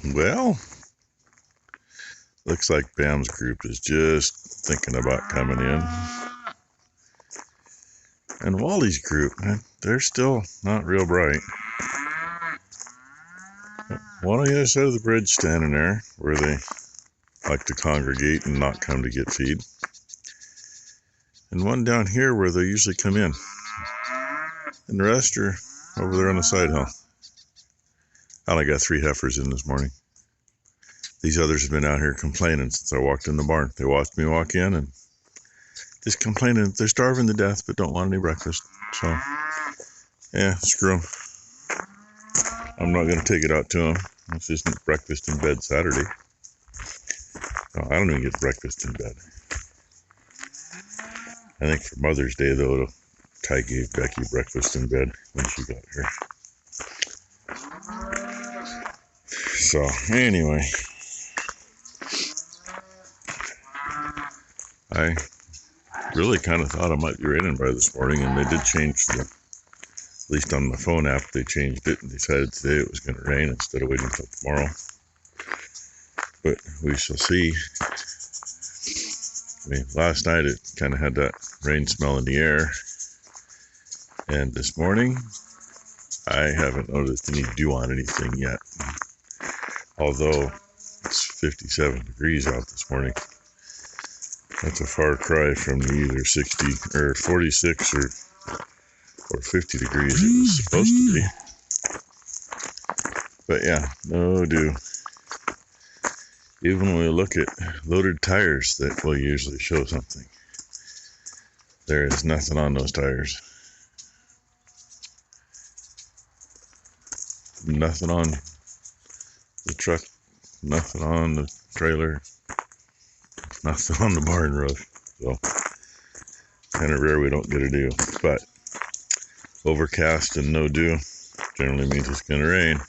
Well, looks like Bam's group is just thinking about coming in. And Wally's group, they're still not real bright. One on the other side of the bridge standing there where they like to congregate and not come to get feed. And one down here where they usually come in. And the rest are over there on the side hill. I only got 3 heifers in this morning. These others have been out here complaining since I walked in the barn. They watched me walk in and just complaining that they're starving to death but don't want any breakfast. So, yeah, screw them. I'm not going to take it out to them. This isn't breakfast in bed Saturday. No, I don't even get breakfast in bed. I think for Mother's Day, though, Ty gave Becky breakfast in bed when she got here. So, anyway, I really kind of thought it might be raining by this morning, and they did change at least on the phone app, they changed it and decided today it was going to rain instead of waiting until tomorrow. But we shall see. I mean, last night it kind of had that rain smell in the air. And this morning, I haven't noticed any dew on anything yet. Although it's 57 degrees out this morning. That's a far cry from the either 60 or 46 or 50 degrees it was supposed to be. But yeah, no dew. Even when we look at loaded tires that will usually show something, there is nothing on those tires. Nothing on the truck, nothing on the trailer, nothing on the barn roof. So, kind of rare we don't get a dew. But overcast and no dew generally means it's going to rain.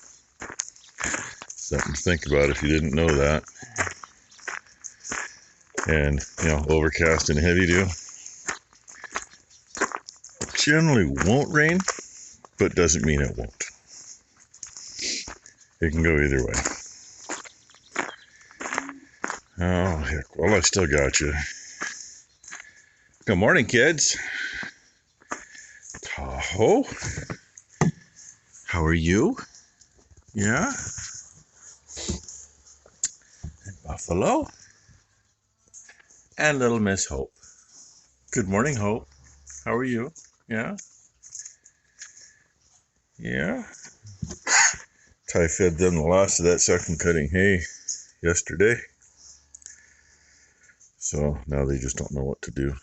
Something to think about if you didn't know that. And, overcast and heavy dew generally won't rain, but doesn't mean it won't. It can go either way. Oh, heck. Well, I still got you. Good morning, kids. Tahoe? How are you? Yeah? And Buffalo? And little Miss Hope. Good morning, Hope. How are you? Yeah? Yeah? Ty fed them the last of that second cutting hay yesterday. So now they just don't know what to do.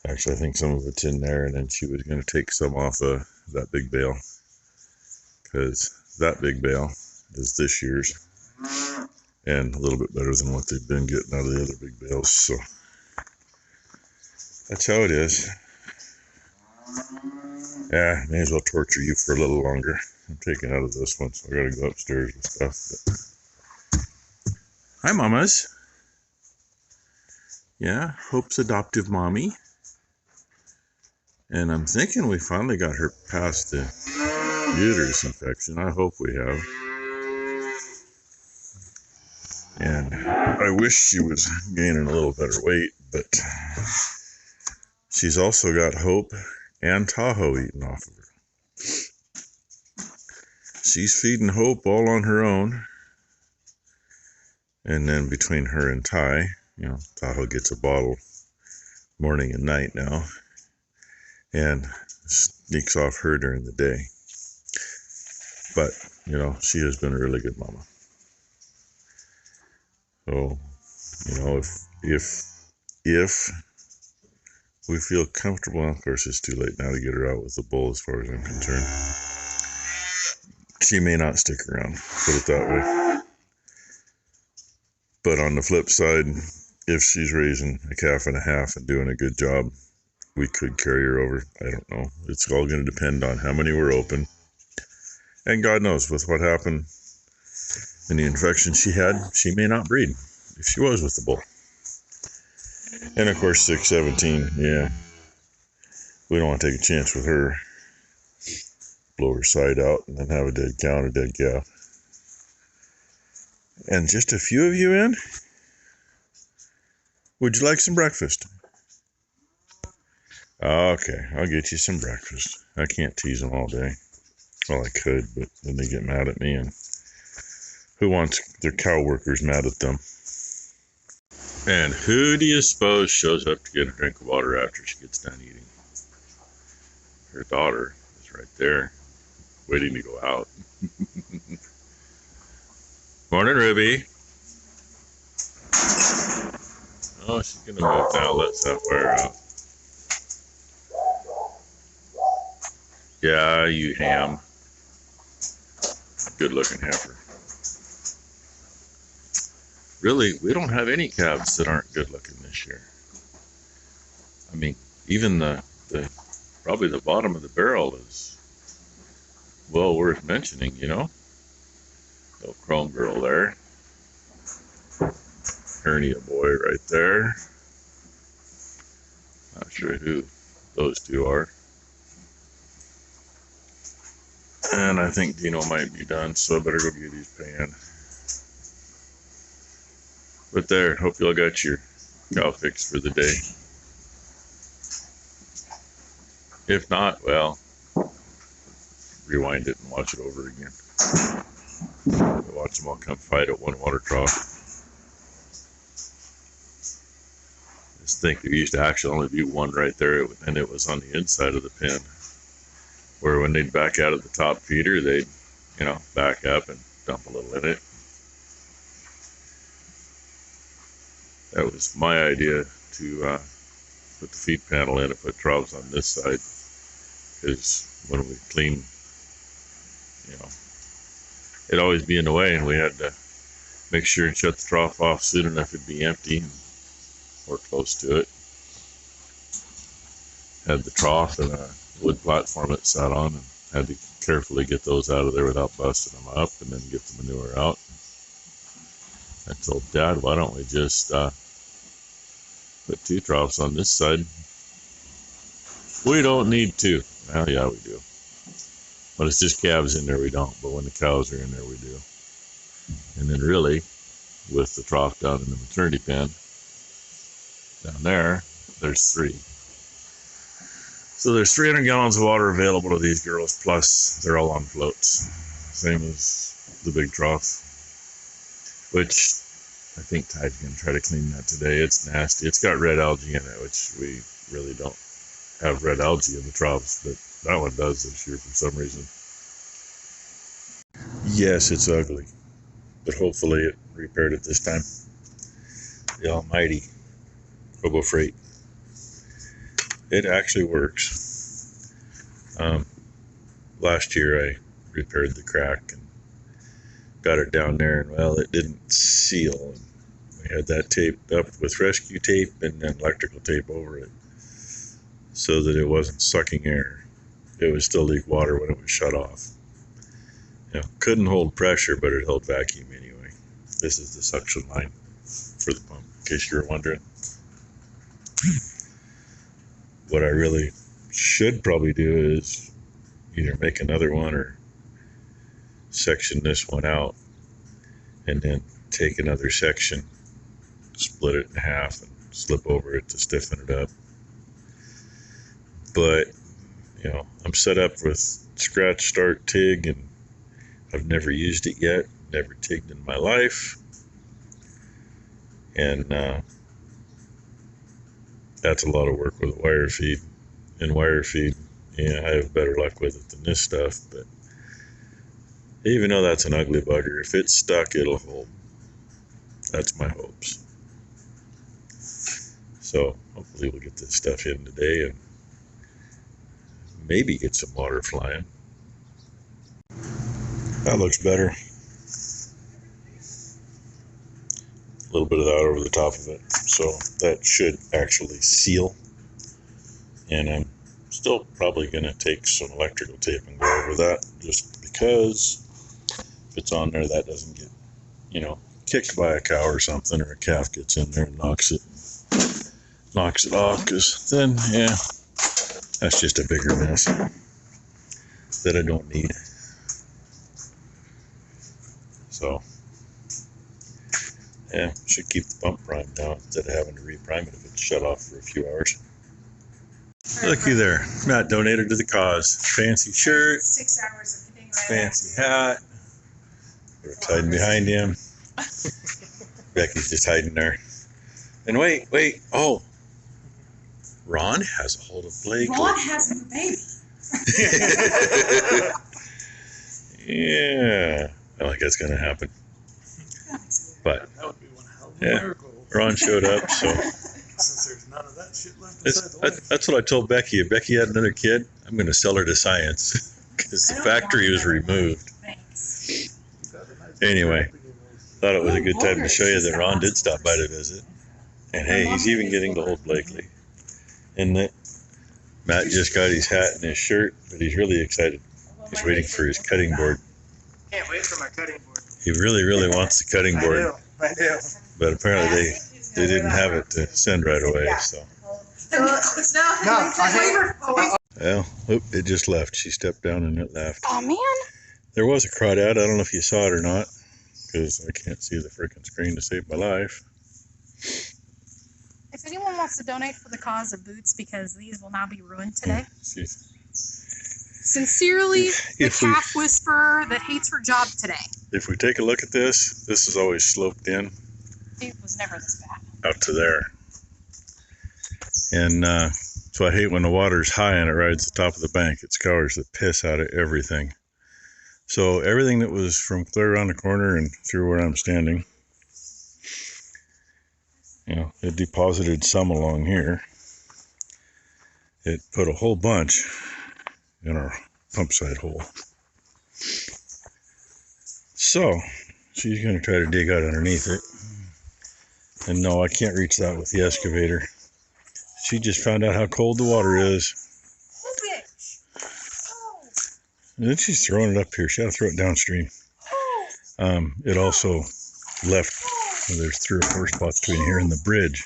Actually, I think some of it's in there, and then she was going to take some off of that big bale. Because that big bale is this year's. And a little bit better than what they've been getting out of the other big bales. So that's how it is. Yeah, may as well torture you for a little longer. I'm taking out of this one, so I gotta go upstairs and stuff. But... Hi, mamas. Yeah, Hope's adoptive mommy. And I'm thinking we finally got her past the uterus infection. I hope we have. And I wish she was gaining a little better weight, but she's also got Hope and Tahoe eating off of her. She's feeding Hope all on her own. And then between her and Ty, Tahoe gets a bottle morning and night now. And sneaks off her during the day. But, she has been a really good mama. So, if we feel comfortable, of course it's too late now to get her out with the bull as far as I'm concerned. She may not stick around, put it that way. But on the flip side, if she's raising a calf and a half and doing a good job, we could carry her over. I don't know. It's all going to depend on how many were open. And God knows, with what happened in the infection she had, she may not breed if she was with the bull. And of course, 617, yeah. We don't want to take a chance with her. Blow her side out and then have a dead cow and a dead calf. And just a few of you in? Would you like some breakfast? Okay, I'll get you some breakfast. I can't tease them all day. Well, I could, but then they get mad at me, and who wants their cow workers mad at them? And who do you suppose shows up to get a drink of water after she gets done eating? Her daughter is right there, waiting to go out. Morning, Ruby. Oh, she's gonna move now. Let's that fire out. Yeah, you ham. Good looking heifer. Really, we don't have any calves that aren't good looking this year. I mean, even the probably the bottom of the barrel is well worth mentioning, you know. Little chrome girl there. Hernia boy right there. Not sure who those two are. And I think Dino might be done, so I better go get his pan. But there, hope y'all got your cow fix for the day. If not, well, rewind it and watch it over again. Watch them all come fight at one water trough. Just think there used to actually only be one right there, and it was on the inside of the pen. Where when they'd back out of the top feeder, they'd, you know, back up and dump a little in it. That was my idea to put the feed panel in and put troughs on this side. Because when we clean, you know, it'd always be in the way, and we had to make sure and shut the trough off soon enough it'd be empty or close to it. Had the trough and a wood platform it sat on, and had to carefully get those out of there without busting them up, and then get the manure out. I told Dad, why don't we just put two troughs on this side? We don't need to. Well, yeah, we do. But it's just calves in there, we don't. But when the cows are in there, we do. And then really, with the trough down in the maternity pen, down there, there's 3. So there's 300 gallons of water available to these girls, plus they're all on floats. Same as the big trough, which I think Ty's going to try to clean that today. It's nasty. It's got red algae in it, which we really don't have red algae in the troughs, but that one does this year for some reason. Yes, it's ugly, but hopefully it repaired it this time. The almighty Hobo Freight. It actually works. Last year I repaired the crack and got it down there, and well, it didn't seal. And we had that taped up with rescue tape and then electrical tape over it so that it wasn't sucking air. It would still leak water when it was shut off. You know, couldn't hold pressure, but it held vacuum anyway. This is the suction line for the pump, in case you were wondering. What I really should probably do is either make another one or section this one out and then take another section, split it in half and slip over it to stiffen it up. But, you know, I'm set up with scratch start TIG, and I've never used it yet, never TIGged in my life. And that's a lot of work with a wire feed. And wire feed, yeah, I have better luck with it than this stuff, but even though that's an ugly bugger, if it's stuck, it'll hold. That's my hopes. So hopefully we'll get this stuff in today and maybe get some water flying. That looks better. A little bit of that over the top of it. So that should actually seal. And I'm still probably going to take some electrical tape and go over that, just because if it's on there, that doesn't get, you know, kicked by a cow or something, or a calf gets in there and knocks it off, because then, yeah, that's just a bigger mess that I don't need. So Yeah, should keep the pump primed now instead of having to reprime it if it's shut off for a few hours. Looky there. Matt donated to the cause. Fancy shirt. 6 hours of hitting right. Fancy hat. We're hiding behind him. Becky's just hiding there. And wait. Oh, Ron has a hold of Blake. Ron has a baby. Yeah. I don't think that's going to happen. But, yeah, Ron showed up, so. Since there's none of that shit left inside the life. That's what I told Becky. If Becky had another kid, I'm going to sell her to science because the factory was removed. Anyway, thought it was a good time to show you that Ron did stop by to visit. And hey, he's even getting to hold Blakely. And that Matt just got his hat and his shirt, but he's really excited. He's waiting for his cutting board. Can't wait for my cutting board. He really wants the cutting board. I know. But apparently they didn't have it to send right away, so. Well, it just left. She stepped down and it left. Oh, man. There was a crawdad. I don't know if you saw it or not, because I can't see the freaking screen to save my life. If anyone wants to donate for the cause of boots, because these will now be ruined today. Sincerely, the calf whisperer that hates her job today. If we take a look at this is always sloped in. It was never this bad. Out to there. And so I hate when the water's high and it rides the top of the bank. It scours the piss out of everything. So everything that was from clear around the corner and through where I'm standing, you know, it deposited some along here. It put a whole bunch in our pump side hole. So she's going to try to dig out underneath it. And no, I can't reach that with the excavator. She just found out how cold the water is. And then she's throwing it up here. She had to throw it downstream. It also left, there's 3 or 4 spots between here and the bridge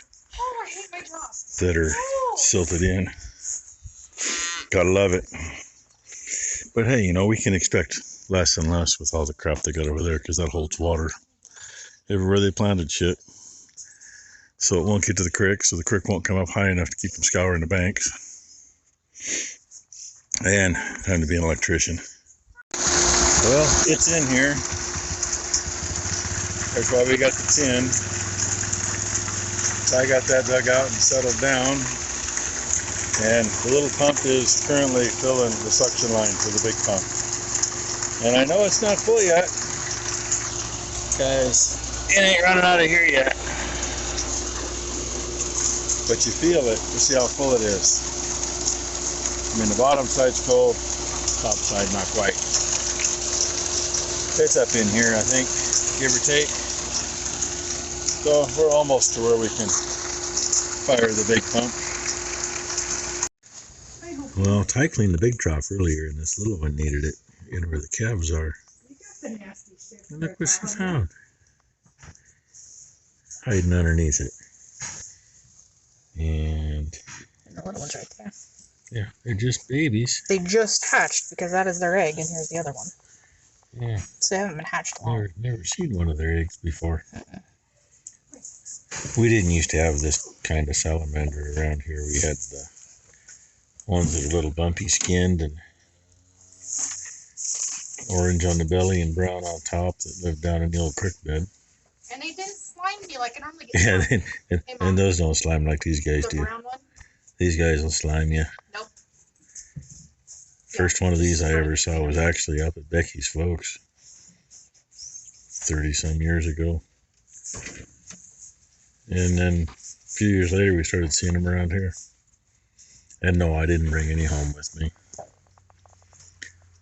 that are silted in. Gotta love it. But hey, you know, we can expect less and less with all the crap they got over there, because that holds water everywhere they planted shit. So it won't get to the creek, so the creek won't come up high enough to keep them scouring the banks. And time to be an electrician. Well, it's in here. That's why we got the tin. So I got that dug out and settled down. And the little pump is currently filling the suction line for the big pump. And I know it's not full yet, because it ain't running out of here yet. But you feel it, you see how full it is. I mean, the bottom side's cold, top side not quite. It's up in here, I think, give or take. So we're almost to where we can fire the big pump. Well, Ty cleaned the big trough earlier, and this little one needed it in where the calves are. And look what she found. Hiding underneath it. And the little one's right there. Yeah, they're just babies. They just hatched, because that is their egg, and here's the other one. Yeah. So they haven't been hatched long. Never seen one of their eggs before. We didn't used to have this kind of salamander around here. We had the ones that are a little bumpy skinned and orange on the belly and brown on top that lived down in the old creek bed. And they didn't slime me like I normally get. Yeah, and those don't slime like these guys do. Brown one? These guys will slime you. Nope. First one of these I ever saw was actually up at Becky's folks 30-some years ago. And then a few years later we started seeing them around here. And no, I didn't bring any home with me.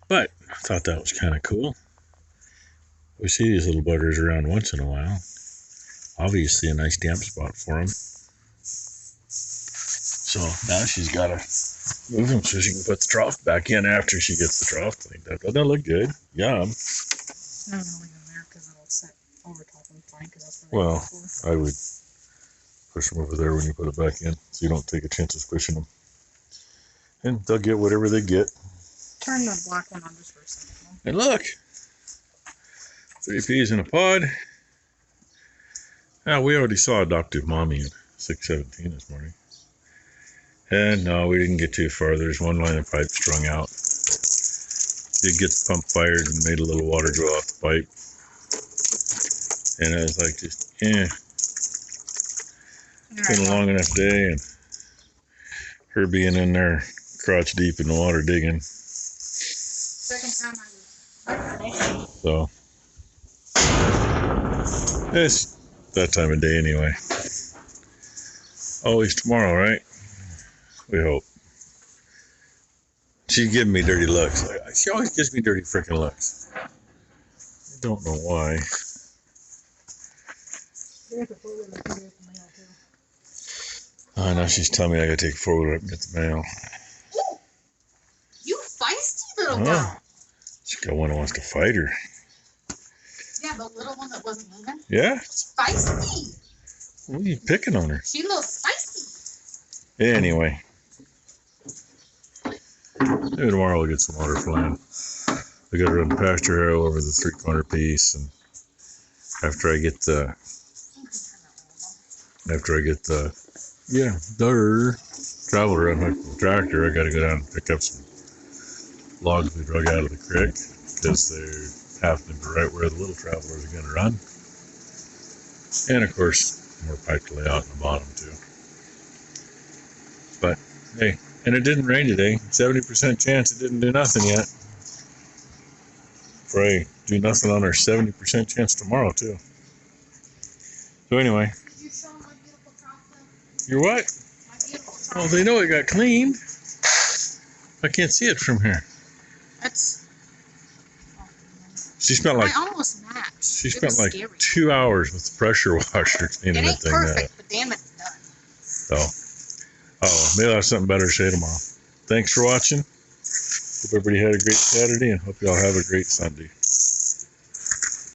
But I thought that was kind of cool. We see these little buggers around once in a while. Obviously a nice damp spot for them. So now she's got to move them so she can put the trough back in after she gets the trough cleaned up. Doesn't that look good? Yum. I'm not going to leave them there because it'll sit over top of them fine. Well, I would push them over there when you put it back in so you don't take a chance of squishing them. And they'll get whatever they get. Turn the black one on just for a second. And look! 3 peas in a pod. Yeah, we already saw Adoptive Mommy at 6:17 this morning. And no, we didn't get too far. There's one line of pipe strung out. Did get the pump fired and made a little water go off the pipe. And I was like, just, it's been a long enough day, and her being in there crotch deep in the water digging. Second time I was. So, it's that time of day anyway. Always tomorrow, right? We hope. She's giving me dirty looks. She always gives me dirty freaking looks. I don't know why. I know she's telling me I gotta take a 4-wheeler up and get the mail. Ooh, you feisty little Oh. girl. She got one that wants to fight her. Yeah, the little one that wasn't moving. Yeah? She's feisty. What are you picking on her? She's a little spicy. Anyway. Maybe tomorrow we'll get some water flowing. I gotta run pasture harrow over the 3-corner piece, and after I get the traveler unhooked from the tractor, I gotta go down and pick up some logs we drug out of the creek, because they're happening to be right where the little travelers are gonna run. And of course, more pipe to lay out in the bottom too. But hey, and it didn't rain today. 70% chance it didn't do nothing yet. Pray do nothing on our 70% chance tomorrow too. So anyway, You show my beautiful chocolate. you're what? My beautiful chocolate. Oh, they know it got cleaned. I can't see it from here. That's. She spent like I almost matched. she It spent was like scary. 2 hours with the pressure washer It cleaning that ain't thing perfect, up. but damn it, it's done. So, maybe I'll have something better to say tomorrow. Thanks for watching. Hope everybody had a great Saturday, and hope y'all have a great Sunday.